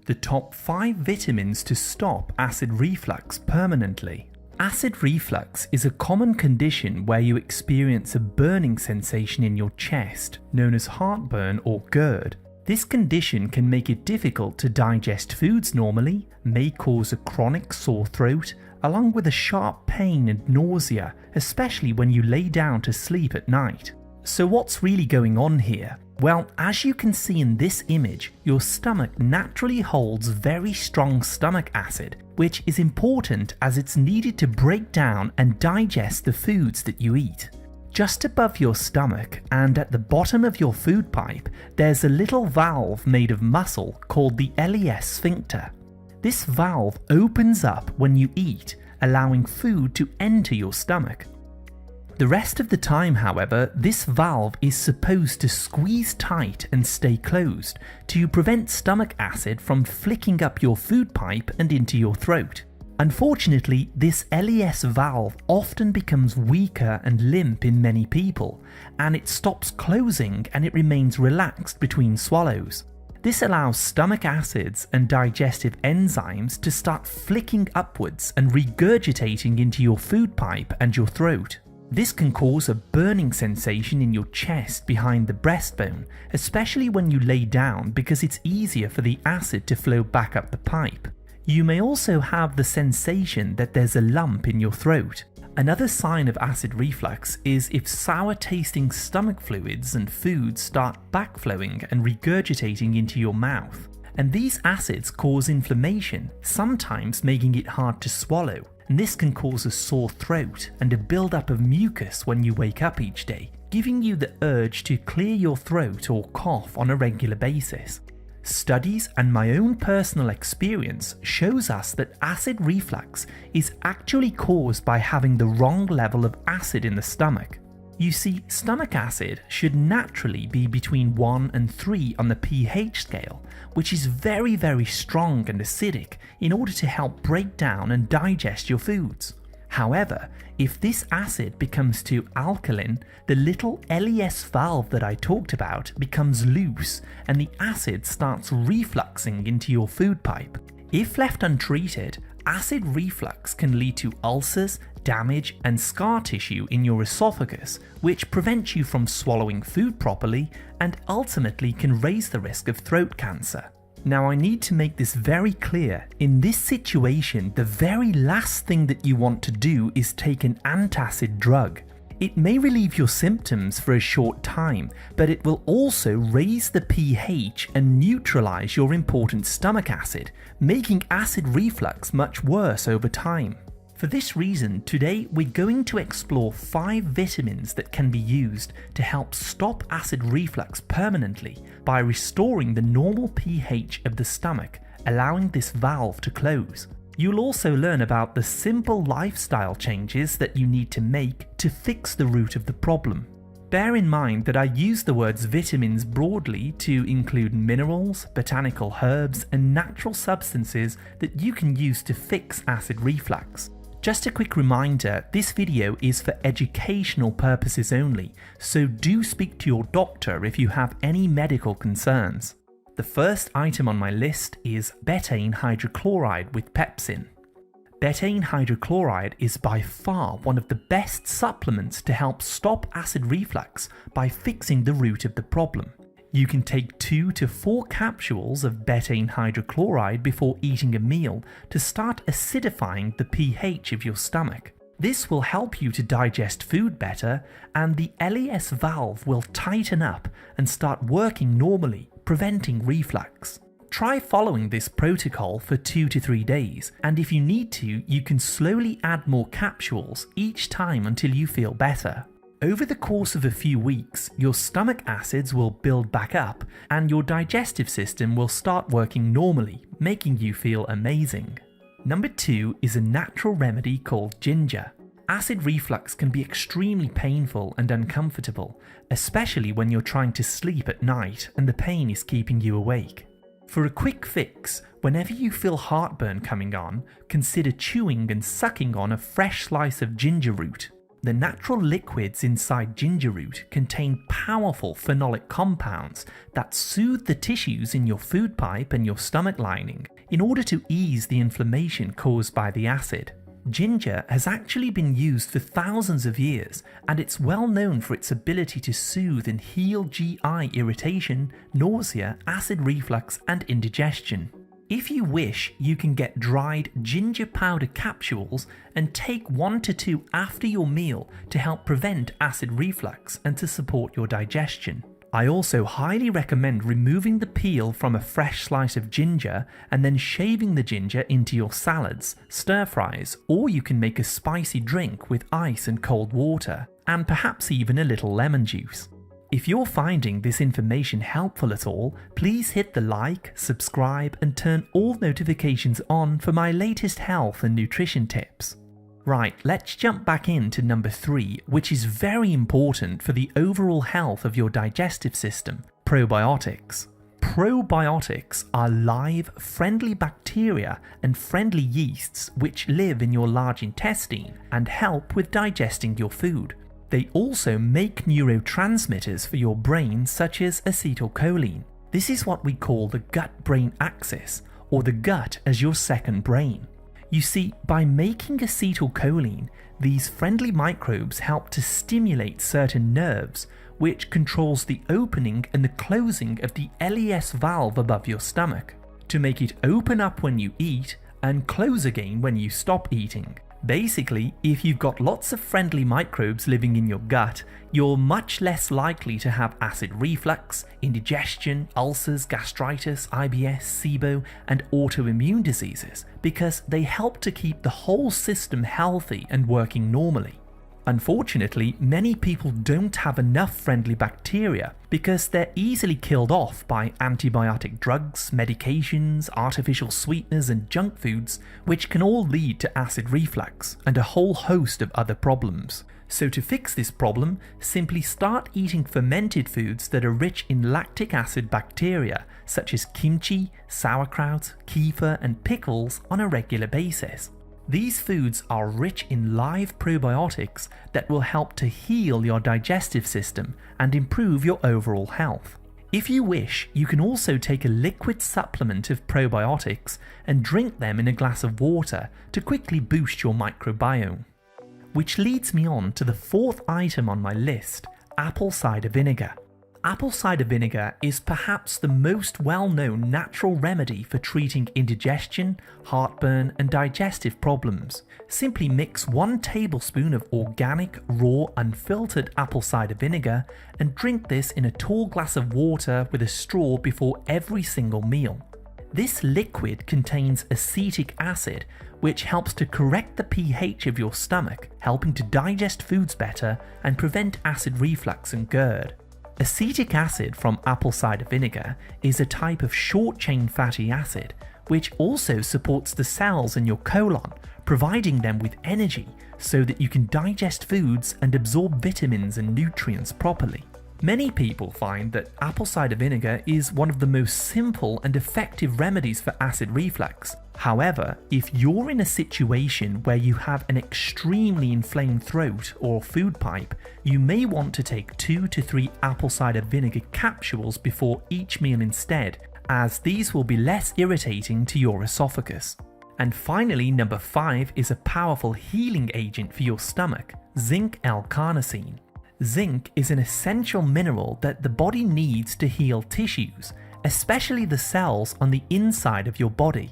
the top 5 vitamins to stop acid reflux permanently. Acid reflux is a common condition where you experience a burning sensation in your chest, known as heartburn or GERD. This condition can make it difficult to digest foods normally, may cause a chronic sore throat, along with a sharp pain and nausea, especially when you lay down to sleep at night. So what's really going on here? Well, as you can see in this image, your stomach naturally holds very strong stomach acid, which is important as it's needed to break down and digest the foods that you eat. Just above your stomach and at the bottom of your food pipe, there's a little valve made of muscle called the ileus sphincter. This valve opens up when you eat, allowing food to enter your stomach. The rest of the time, however, this valve is supposed to squeeze tight and stay closed to prevent stomach acid from flicking up your food pipe and into your throat. Unfortunately, this ileus valve often becomes weaker and limp in many people, and it stops closing and it remains relaxed between swallows. This allows stomach acids and digestive enzymes to start flicking upwards and regurgitating into your food pipe and your throat. This can cause a burning sensation in your chest behind the breastbone, especially when you lay down because it's easier for the acid to flow back up the pipe. You may also have the sensation that there's a lump in your throat. Another sign of acid reflux is if sour tasting stomach fluids and foods start backflowing and regurgitating into your mouth. And these acids cause inflammation, sometimes making it hard to swallow. And this can cause a sore throat and a buildup of mucus when you wake up each day, giving you the urge to clear your throat or cough on a regular basis. Studies and my own personal experience shows us that acid reflux is actually caused by having the wrong level of acid in the stomach. You see, stomach acid should naturally be between 1 and 3 on the pH scale, which is very, very strong and acidic in order to help break down and digest your foods. However, if this acid becomes too alkaline, the little ileus valve that I talked about becomes loose and the acid starts refluxing into your food pipe. If left untreated, acid reflux can lead to ulcers, damage, and scar tissue in your esophagus, which prevents you from swallowing food properly and ultimately can raise the risk of throat cancer. Now, I need to make this very clear. In this situation, the very last thing that you want to do is take an antacid drug. It may relieve your symptoms for a short time, but it will also raise the pH and neutralize your important stomach acid, making acid reflux much worse over time. For this reason, today we're going to explore 5 vitamins that can be used to help stop acid reflux permanently by restoring the normal pH of the stomach, allowing this valve to close. You'll also learn about the simple lifestyle changes that you need to make to fix the root of the problem. Bear in mind that I use the words vitamins broadly to include minerals, botanical herbs, and natural substances that you can use to fix acid reflux. Just a quick reminder, this video is for educational purposes only, so do speak to your doctor if you have any medical concerns. The first item on my list is betaine hydrochloride with pepsin. Betaine hydrochloride is by far one of the best supplements to help stop acid reflux by fixing the root of the problem. You can take 2 to 4 capsules of betaine hydrochloride before eating a meal to start acidifying the pH of your stomach. This will help you to digest food better, and the ileus valve will tighten up and start working normally, preventing reflux. Try following this protocol for 2 to 3 days, and if you need to, you can slowly add more capsules each time until you feel better. Over the course of a few weeks, your stomach acids will build back up and your digestive system will start working normally, making you feel amazing. Number 2 is a natural remedy called ginger. Acid reflux can be extremely painful and uncomfortable, especially when you're trying to sleep at night and the pain is keeping you awake. For a quick fix, whenever you feel heartburn coming on, consider chewing and sucking on a fresh slice of ginger root. The natural liquids inside ginger root contain powerful phenolic compounds that soothe the tissues in your food pipe and your stomach lining in order to ease the inflammation caused by the acid. Ginger has actually been used for thousands of years, and it's well known for its ability to soothe and heal GI irritation, nausea, acid reflux, and indigestion. If you wish, you can get dried ginger powder capsules and take 1 to 2 after your meal to help prevent acid reflux and to support your digestion. I also highly recommend removing the peel from a fresh slice of ginger and then shaving the ginger into your salads, stir fries, or you can make a spicy drink with ice and cold water, and perhaps even a little lemon juice. If you're finding this information helpful at all, please hit the like, subscribe, and turn all notifications on for my latest health and nutrition tips. Right, let's jump back into number 3, which is very important for the overall health of your digestive system: probiotics. Probiotics are live, friendly bacteria and friendly yeasts which live in your large intestine and help with digesting your food. They also make neurotransmitters for your brain, such as acetylcholine. This is what we call the gut-brain axis, or the gut as your second brain. You see, by making acetylcholine, these friendly microbes help to stimulate certain nerves, which controls the opening and the closing of the LES valve above your stomach, to make it open up when you eat and close again when you stop eating. Basically, if you've got lots of friendly microbes living in your gut, you're much less likely to have acid reflux, indigestion, ulcers, gastritis, IBS, SIBO, and autoimmune diseases, because they help to keep the whole system healthy and working normally. Unfortunately, many people don't have enough friendly bacteria because they're easily killed off by antibiotic drugs, medications, artificial sweeteners, and junk foods, which can all lead to acid reflux and a whole host of other problems. So to fix this problem, simply start eating fermented foods that are rich in lactic acid bacteria, such as kimchi, sauerkraut, kefir, and pickles on a regular basis. These foods are rich in live probiotics that will help to heal your digestive system and improve your overall health. If you wish, you can also take a liquid supplement of probiotics and drink them in a glass of water to quickly boost your microbiome. Which leads me on to the 4th item on my list: apple cider vinegar. Apple cider vinegar is perhaps the most well-known natural remedy for treating indigestion, heartburn, and digestive problems. Simply mix 1 tablespoon of organic, raw, unfiltered apple cider vinegar and drink this in a tall glass of water with a straw before every single meal. This liquid contains acetic acid, which helps to correct the pH of your stomach, helping to digest foods better and prevent acid reflux and GERD. Acetic acid from apple cider vinegar is a type of short-chain fatty acid, which also supports the cells in your colon, providing them with energy so that you can digest foods and absorb vitamins and nutrients properly. Many people find that apple cider vinegar is one of the most simple and effective remedies for acid reflux. However, if you're in a situation where you have an extremely inflamed throat or food pipe, you may want to take 2 to 3 apple cider vinegar capsules before each meal instead, as these will be less irritating to your esophagus. And finally, number 5 is a powerful healing agent for your stomach: zinc L-carnosine. Zinc is an essential mineral that the body needs to heal tissues, especially the cells on the inside of your body.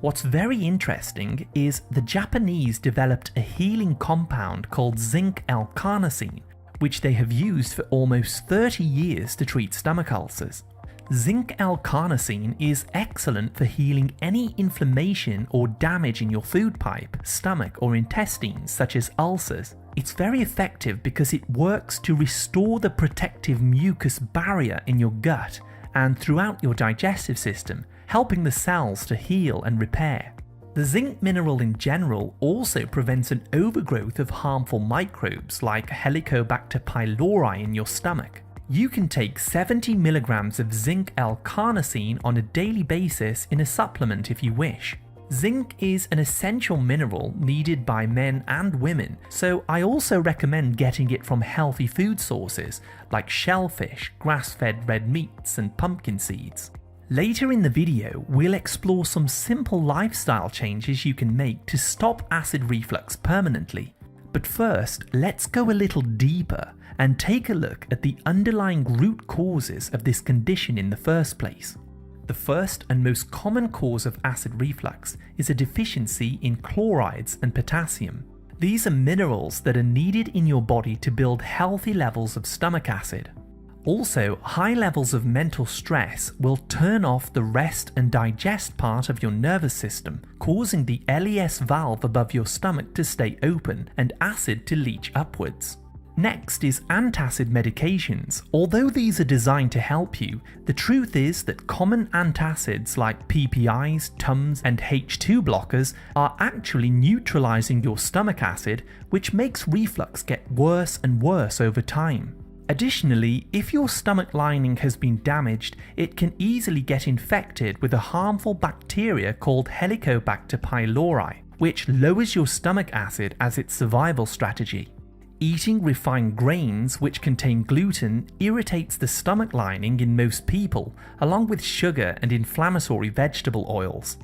What's very interesting is the Japanese developed a healing compound called zinc L-carnosine, which they have used for almost 30 years to treat stomach ulcers. Zinc L-carnosine is excellent for healing any inflammation or damage in your food pipe, stomach, or intestines, such as ulcers. It's very effective because it works to restore the protective mucus barrier in your gut and throughout your digestive system, helping the cells to heal and repair. The zinc mineral in general also prevents an overgrowth of harmful microbes like Helicobacter pylori in your stomach. You can take 70 milligrams of zinc L-carnosine on a daily basis in a supplement if you wish. Zinc is an essential mineral needed by men and women, so I also recommend getting it from healthy food sources like shellfish, grass-fed red meats, and pumpkin seeds. Later in the video, we'll explore some simple lifestyle changes you can make to stop acid reflux permanently. But first, let's go a little deeper and take a look at the underlying root causes of this condition in the first place. The first and most common cause of acid reflux is a deficiency in chlorides and potassium. These are minerals that are needed in your body to build healthy levels of stomach acid. Also, high levels of mental stress will turn off the rest and digest part of your nervous system, causing the LES valve above your stomach to stay open and acid to leach upwards. Next is antacid medications. Although these are designed to help you, the truth is that common antacids like PPIs, Tums, and H2 blockers are actually neutralizing your stomach acid, which makes reflux get worse and worse over time. Additionally, if your stomach lining has been damaged, it can easily get infected with a harmful bacteria called Helicobacter pylori, which lowers your stomach acid as its survival strategy. Eating refined grains which contain gluten irritates the stomach lining in most people, along with sugar and inflammatory vegetable oils.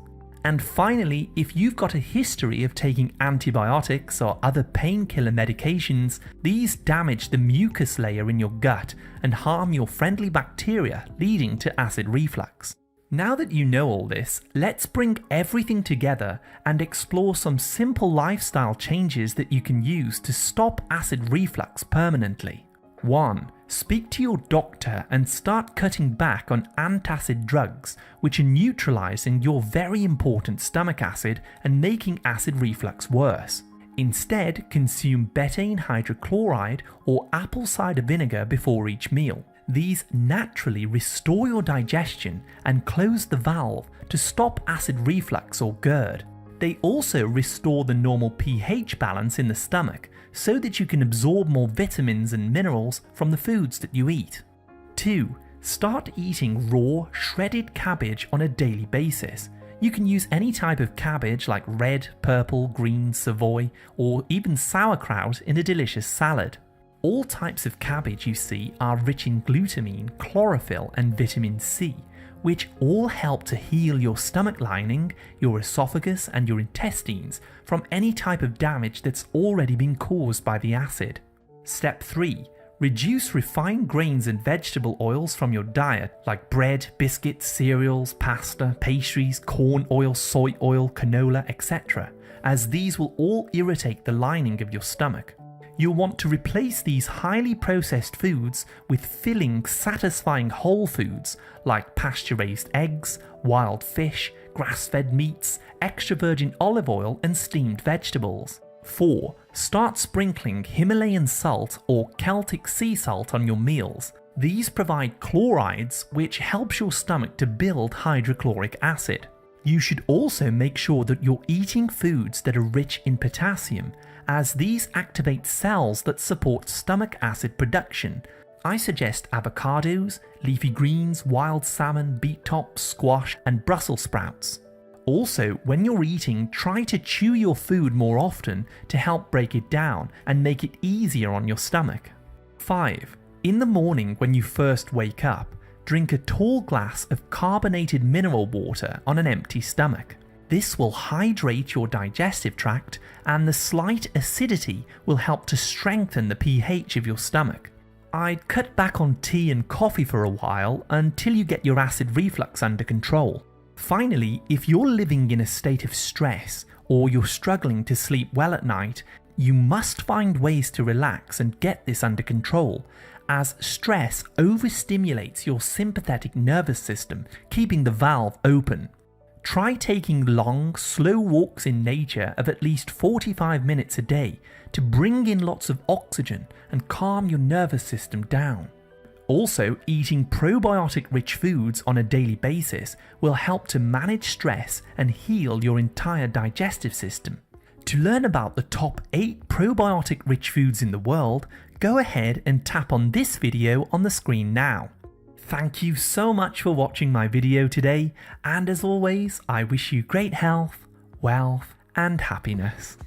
And finally, if you've got a history of taking antibiotics or other painkiller medications, these damage the mucus layer in your gut and harm your friendly bacteria, leading to acid reflux. Now that you know all this, let's bring everything together and explore some simple lifestyle changes that you can use to stop acid reflux permanently. 1. Speak to your doctor and start cutting back on antacid drugs, which are neutralizing your very important stomach acid and making acid reflux worse. Instead, consume betaine hydrochloride or apple cider vinegar before each meal. These naturally restore your digestion and close the valve to stop acid reflux or GERD. They also restore the normal pH balance in the stomach so that you can absorb more vitamins and minerals from the foods that you eat. 2. Start eating raw, shredded cabbage on a daily basis. You can use any type of cabbage like red, purple, green, Savoy, or even sauerkraut in a delicious salad. All types of cabbage you see are rich in glutamine, chlorophyll, and vitamin C, which all help to heal your stomach lining, your esophagus, and your intestines from any type of damage that's already been caused by the acid. Step 3. Reduce refined grains and vegetable oils from your diet, like bread, biscuits, cereals, pasta, pastries, corn oil, soy oil, canola, etc., as these will all irritate the lining of your stomach. You'll want to replace these highly processed foods with filling, satisfying whole foods like pasture-raised eggs, wild fish, grass-fed meats, extra virgin olive oil, and steamed vegetables. 4. Start sprinkling Himalayan salt or Celtic sea salt on your meals. These provide chlorides, which helps your stomach to build hydrochloric acid. You should also make sure that you're eating foods that are rich in potassium, as these activate cells that support stomach acid production. I suggest avocados, leafy greens, wild salmon, beet tops, squash, and Brussels sprouts. Also, when you're eating, try to chew your food more often to help break it down and make it easier on your stomach. 5. In the morning when you first wake up, drink a tall glass of carbonated mineral water on an empty stomach. This will hydrate your digestive tract, and the slight acidity will help to strengthen the pH of your stomach. I'd cut back on tea and coffee for a while until you get your acid reflux under control. Finally, if you're living in a state of stress or you're struggling to sleep well at night, you must find ways to relax and get this under control, as stress overstimulates your sympathetic nervous system, keeping the valve open. Try taking long, slow walks in nature of at least 45 minutes a day to bring in lots of oxygen and calm your nervous system down. Also, eating probiotic-rich foods on a daily basis will help to manage stress and heal your entire digestive system. To learn about the top 8 probiotic-rich foods in the world, go ahead and tap on this video on the screen now. Thank you so much for watching my video today, and as always, I wish you great health, wealth, and happiness.